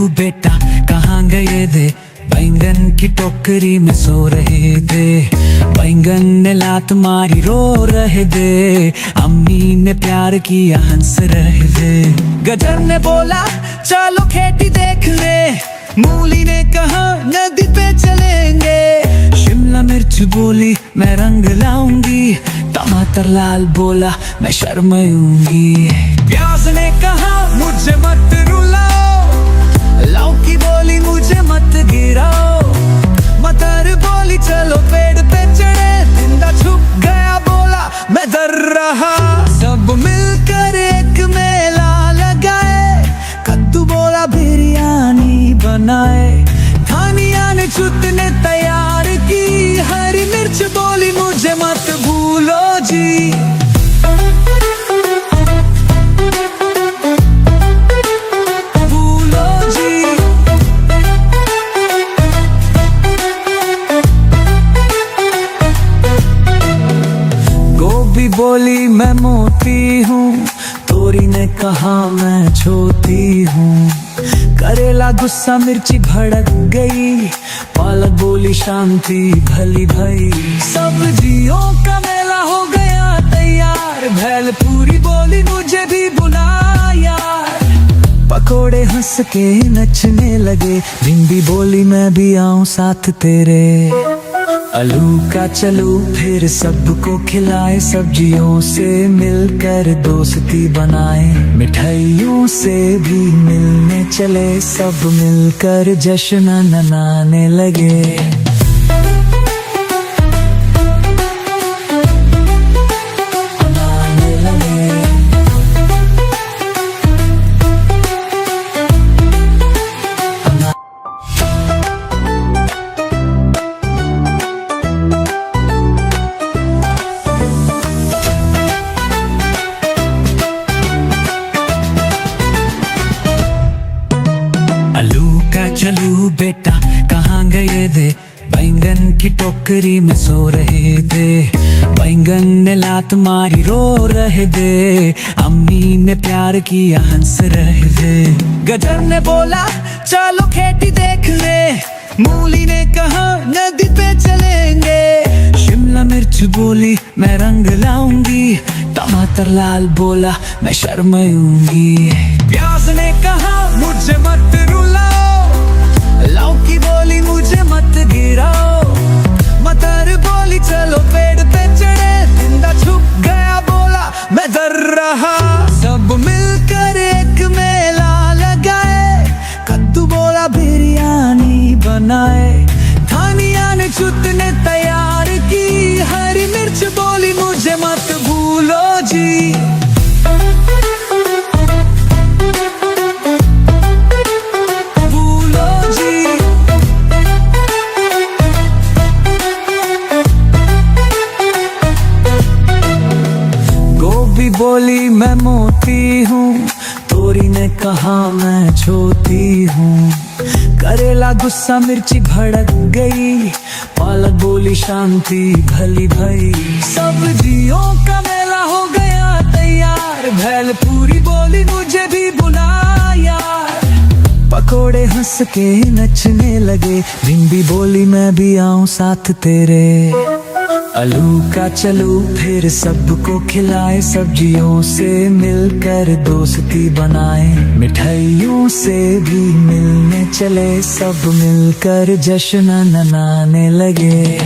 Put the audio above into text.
चलू बेटा कहाँ गए थे, बैंगन की टोकरी में सो रहे थे। बैंगन ने लात मारी रो रहे थे, अम्मी ने प्यार किया हंस रहे थे। गजर ने बोला चलो खेती देख ले, मूली ने कहा नदी पे चलेंगे। शिमला मिर्च बोली मैं रंग लाऊंगी, टमाटर लाल बोला मैं शर्माऊंगी। प्याज ने कहा मुझे मत रुलाओ, लौकी बोली मुझे मत गिराओ। मटर बोली चलो पेड़ पे चढ़े, जिंदा छुप गया बोला मैं डर रहा। सब मिलकर एक मेला लगाए, कद्दू बोला बिरयानी बनाए। धनिया ने चुटने तैयार की, हरी मिर्च बोली मुझे मत भूलो जी। भूलो जी। गोभी बोली मैं मोती हूँ, तोरी ने कहा मैं छोटी हूँ। करेला गुस्सा मिर्ची भड़क गई, पालक बोली शांति भली भई। सब्जियों का मेला हो गया तैयार, भेल पूरी बोली मुझे भी बुला यार। पकोड़े हंस के नचने लगे, भिंडी बोली मैं भी आऊं साथ तेरे। आलू का चलू फिर सबको खिलाए, सब्जियों से मिलकर दोस्ती बनाए। मिठाइयों से भी मिलने चले, सब मिलकर जश्न मनाने लगे। आलू का चलू बेटा कहाँ गए थे, बैंगन की टोकरी में सो रहे थे। बैंगन ने लात मारी रो रहे थे, अम्मी ने प्यार किया हंस रहे थे। गजर ने बोला चलो खेती देख ले, मूली ने कहा नदी पे चलेंगे। शिमला मिर्च बोली मैं रंग लाऊंगी, टमाटर लाल बोला मैं शर्माऊंगी। प्याज ने कहा मुझे मत रुलाओ, लौकी बोली मुझे मत गिराओ। मटर बोली चलो पेड़ पे चढ़े, जिंदा छुप गया बोला मैं डर रहा। सब मिलकर एक मेला लगाए, कद्दू बोला बिरयानी बनाए। धनिया ने चुटने तैयार की, हरी मिर्च बोली मुझे मत भूलो जी। भूलो जी। गोभी बोली मैं मोती हूँ, तोरी ने कहा मैं छोटी हूँ। करेला गुस्सा मिर्ची भड़क गई, पालक बोली शांति भली भई। सब्जियों का मेला हो गया तैयार, भेल पूरी बोली मुझे भी बुला यार। पकोड़े हंस के नचने लगे, भिंडी बोली मैं भी आऊं साथ तेरे। आलू का चलू फिर सबको खिलाए, सब्जियों से मिलकर दोस्ती बनाए। मिठाइयों से भी मिलने चले, सब मिलकर जश्न मनाने लगे।